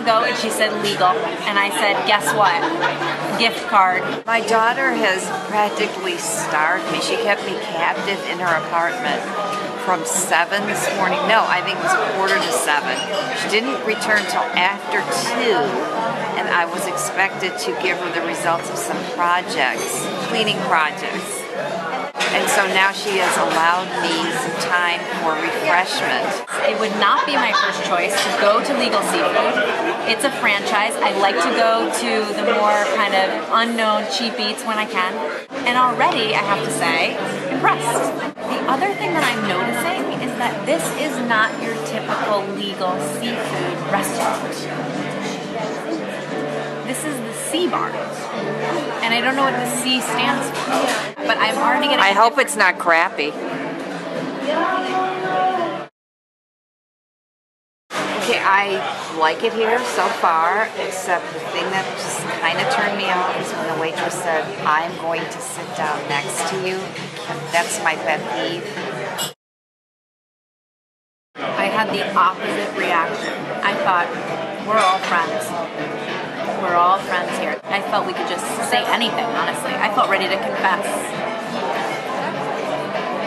ago and she said legal. And I said, guess what? Gift card. My daughter has practically starved me. She kept me captive in her apartment from 7 this morning. No, I think it was 6:45. She didn't return till after 2, and I was expected to give her the results of some projects, cleaning projects. And so now she has allowed me some time for refreshment. It would not be my first choice to go to Legal Seafood. It's a franchise. I like to go to the more kind of unknown cheap eats when I can. And already, I have to say, impressed. The other thing that I'm noticing is that this is not your typical Legal Seafood restaurant. This is the C Bar. And I don't know what the C stands for, but I'm already getting... I hope it's not crappy. Okay, I like it here so far, except the thing that just kind of turned me off is when the waitress said, I'm going to sit down next to you. That's my pet peeve. I had the opposite reaction. I thought, we're all friends. We're all friends here. I felt we could just say anything, honestly. I felt ready to confess.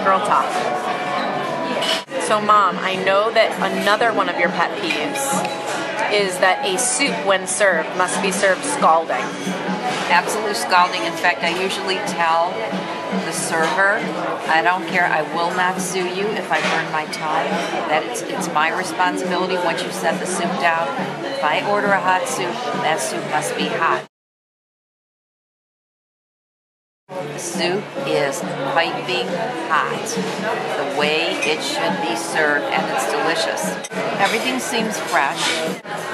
Girl talk. So Mom, I know that another one of your pet peeves is that a soup, when served, must be served scalding. Absolute scalding. In fact, I usually tell the server, I don't care, I will not sue you if I burn my tongue. That it's my responsibility once you set the soup down. If I order a hot soup, that soup must be hot. The soup is piping hot, the way it should be served, and it's delicious. Everything seems fresh.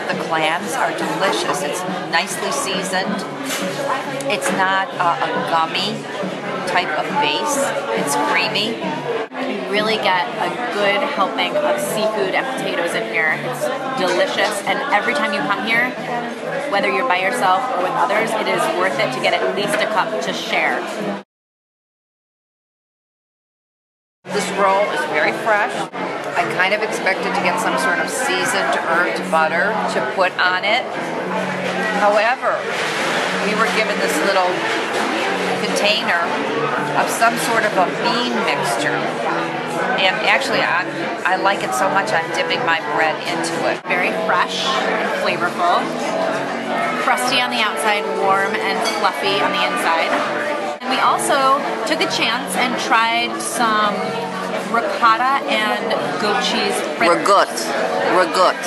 The clams are delicious. It's nicely seasoned. It's not a gummy type of base. It's creamy. You really get a good helping of seafood and potatoes in here. It's delicious, and every time you come here, whether you're by yourself or with others, it is worth it to get at least a cup to share. This roll is very fresh. I kind of expected to get some sort of seasoned herbed butter to put on it. However, we were given this little container of some sort of a bean mixture. And actually, I like it so much, I'm dipping my bread into it. Very fresh and flavorful. Crusty on the outside, warm and fluffy on the inside. And we also took a chance and tried some ricotta and goat cheese fritters. Ragout.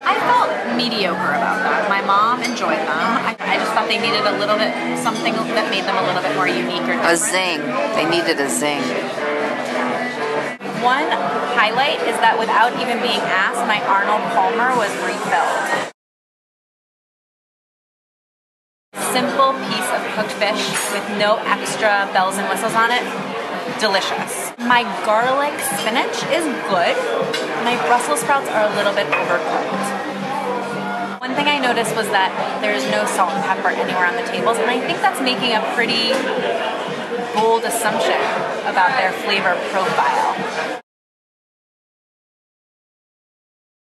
I felt mediocre about that. My mom enjoyed them. I just thought they needed a little bit, something that made them a little bit more unique or different. A zing. They needed a zing. One highlight is that without even being asked, my Arnold Palmer was refilled. Simple piece of cooked fish with no extra bells and whistles on it. Delicious. My garlic spinach is good. My Brussels sprouts are a little bit overcooked. One thing I noticed was that there's no salt and pepper anywhere on the tables, and I think that's making a pretty bold assumption about their flavor profile.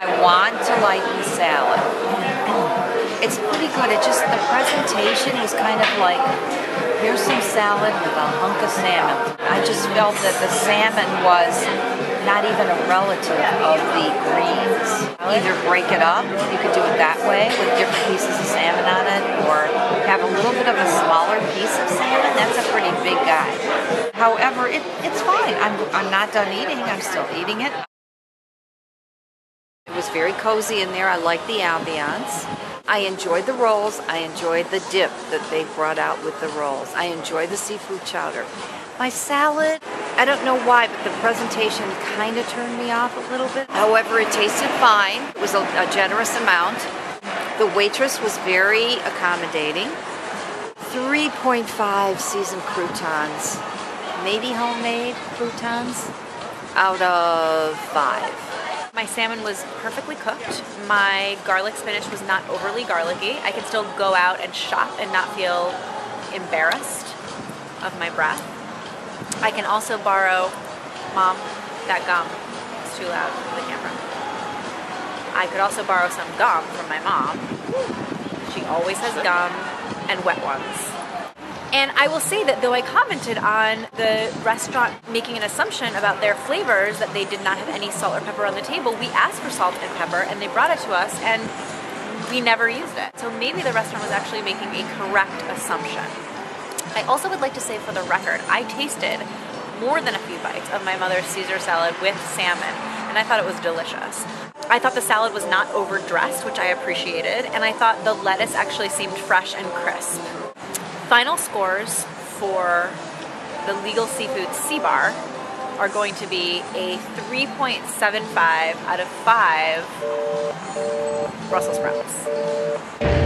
I want to like the salad. It's pretty good. It's just the presentation was kind of like, here's some salad with a hunk of salmon. I just felt that the salmon was not even a relative of the greens. Either break it up, you could do it that way with different pieces of salmon on it, or have a little bit of a smaller piece of salmon. That's a pretty big guy. However, it's fine. I'm not done eating. I'm still eating it. It was very cozy in there. I like the ambiance. I enjoyed the rolls. I enjoyed the dip that they brought out with the rolls. I enjoyed the seafood chowder. My salad, I don't know why, but the presentation kind of turned me off a little bit. However, it tasted fine. It was a generous amount. The waitress was very accommodating. 3.5 seasoned croutons, maybe homemade croutons, out of 5. My salmon was perfectly cooked. My garlic spinach was not overly garlicky. I could still go out and shop and not feel embarrassed of my breath. I can also borrow, Mom, that gum. that's too loud for the camera. I could also borrow some gum from my mom. She always has gum and wet ones. And I will say that though I commented on the restaurant making an assumption about their flavors, that they did not have any salt or pepper on the table, we asked for salt and pepper and they brought it to us and we never used it. So maybe the restaurant was actually making a correct assumption. I also would like to say for the record, I tasted more than a few bites of my mother's Caesar salad with salmon, and I thought it was delicious. I thought the salad was not overdressed, which I appreciated, and I thought the lettuce actually seemed fresh and crisp. Final scores for the Legal Seafood Sea Bar are going to be a 3.75 out of 5 Brussels sprouts.